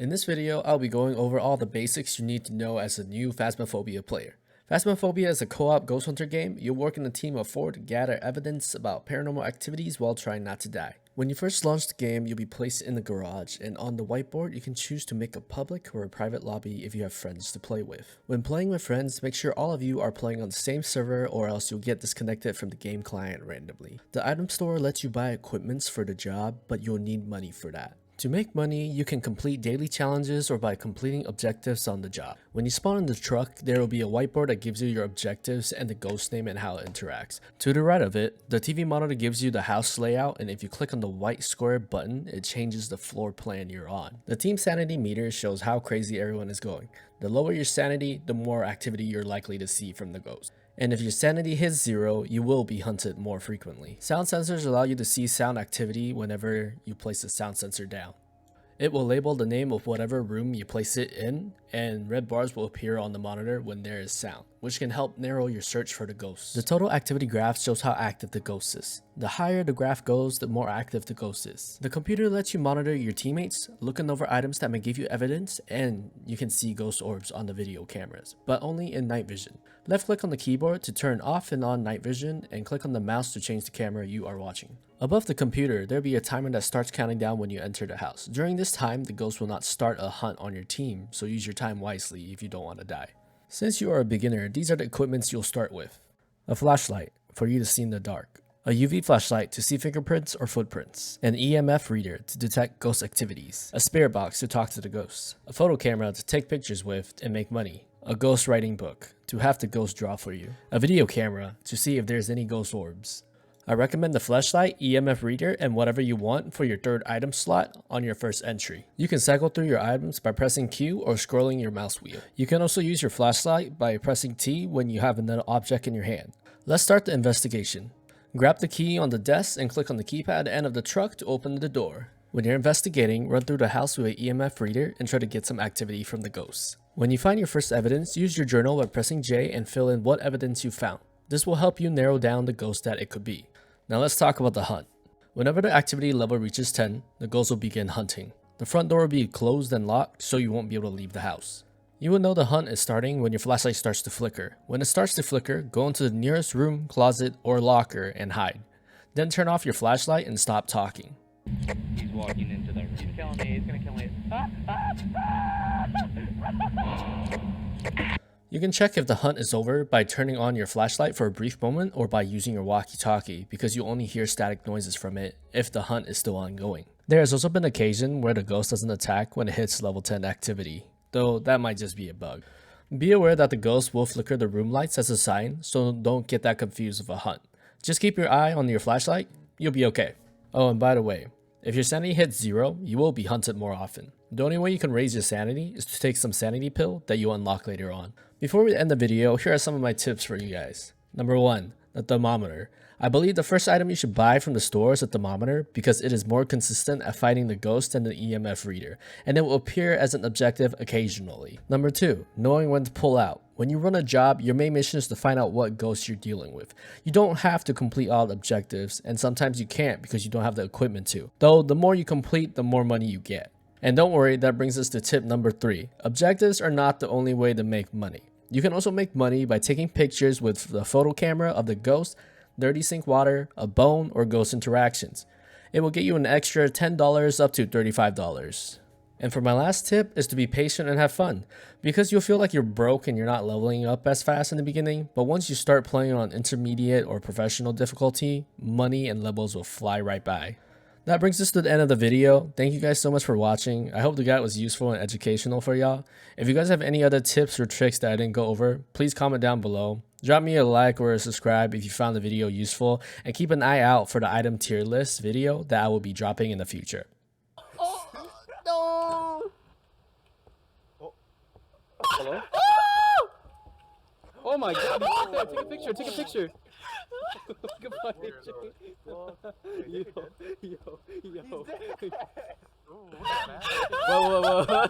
In this video, I'll be going over all the basics you need to know as a new Phasmophobia player. Phasmophobia is a co-op ghost hunter game. You'll work in a team of 4 to gather evidence about paranormal activities while trying not to die. When you first launch the game, you'll be placed in the garage, and on the whiteboard, you can choose to make a public or a private lobby if you have friends to play with. When playing with friends, make sure all of you are playing on the same server or else you'll get disconnected from the game client randomly. The item store lets you buy equipments for the job, but you'll need money for that. To make money, you can complete daily challenges or by completing objectives on the job. When you spawn in the truck, there will be a whiteboard that gives you your objectives and the ghost name and how it interacts. To the right of it, the TV monitor gives you the house layout, and if you click on the white square button, it changes the floor plan you're on. The team sanity meter shows how crazy everyone is going. The lower your sanity, the more activity you're likely to see from the ghost. And if your sanity hits 0, you will be hunted more frequently. Sound sensors allow you to see sound activity whenever you place the sound sensor down. It will label the name of whatever room you place it in, and red bars will appear on the monitor when there is sound, which can help narrow your search for the ghost. The total activity graph shows how active the ghost is. The higher the graph goes, the more active the ghost is. The computer lets you monitor your teammates, looking over items that may give you evidence, and you can see ghost orbs on the video cameras, but only in night vision. Left click on the keyboard to turn off and on night vision, and click on the mouse to change the camera you are watching. Above the computer, there'll be a timer that starts counting down when you enter the house. During this time, the ghost will not start a hunt on your team, so use your time wisely if you don't want to die. Since you are a beginner, these are the equipments you'll start with. A flashlight, for you to see in the dark. A UV flashlight to see fingerprints or footprints. An EMF reader to detect ghost activities. A spirit box to talk to the ghosts. A photo camera to take pictures with and make money. A ghost writing book to have the ghost draw for you. A video camera to see if there's any ghost orbs. I recommend the flashlight, EMF reader, and whatever you want for your third item slot on your first entry. You can cycle through your items by pressing Q or scrolling your mouse wheel. You can also use your flashlight by pressing T when you have another object in your hand. Let's start the investigation. Grab the key on the desk and click on the keypad at the end of the truck to open the door. When you're investigating, run through the house with an EMF reader and try to get some activity from the ghosts. When you find your first evidence, use your journal by pressing J and fill in what evidence you found. This will help you narrow down the ghost that it could be. Now let's talk about the hunt. Whenever the activity level reaches 10, the ghost will begin hunting. The front door will be closed and locked, so you won't be able to leave the house. You will know the hunt is starting when your flashlight starts to flicker. When it starts to flicker, go into the nearest room, closet, or locker and hide. Then turn off your flashlight and stop talking. He's walking into the room. He's killing me. He's gonna kill me. You can check if the hunt is over by turning on your flashlight for a brief moment or by using your walkie-talkie, because you only hear static noises from it if the hunt is still ongoing. There has also been occasion where the ghost doesn't attack when it hits level 10 activity, though that might just be a bug. Be aware that the ghost will flicker the room lights as a sign, so don't get that confused with a hunt. Just keep your eye on your flashlight, you'll be okay. Oh, and by the way, if your sanity hits 0, you will be hunted more often. The only way you can raise your sanity is to take some sanity pill that you unlock later on. Before we end the video, here are some of my tips for you guys. Number 1, the thermometer. I believe the first item you should buy from the store is a thermometer because it is more consistent at fighting the ghost than the EMF reader, and it will appear as an objective occasionally. Number 2, knowing when to pull out. When you run a job, your main mission is to find out what ghost you're dealing with. You don't have to complete all the objectives, and sometimes you can't because you don't have the equipment to. Though, the more you complete, the more money you get. And don't worry, that brings us to tip number 3. Objectives are not the only way to make money. You can also make money by taking pictures with the photo camera of the ghost, dirty sink water, a bone, or ghost interactions. It will get you an extra $10 up to $35. And for my last tip is to be patient and have fun, because you'll feel like you're broke and you're not leveling up as fast in the beginning, but once you start playing on intermediate or professional difficulty, money and levels will fly right by. That brings us to the end of the video. Thank you guys so much for watching. I hope the guide was useful and educational for y'all. If you guys have any other tips or tricks that I didn't go over, please comment down below. Drop me a like or a subscribe if you found the video useful, and keep an eye out for the item tier list video that I will be dropping in the future. Oh, no! Oh. Hello? Oh my god, take a picture, take a picture. Goodbye, yo. Whoa, whoa, whoa.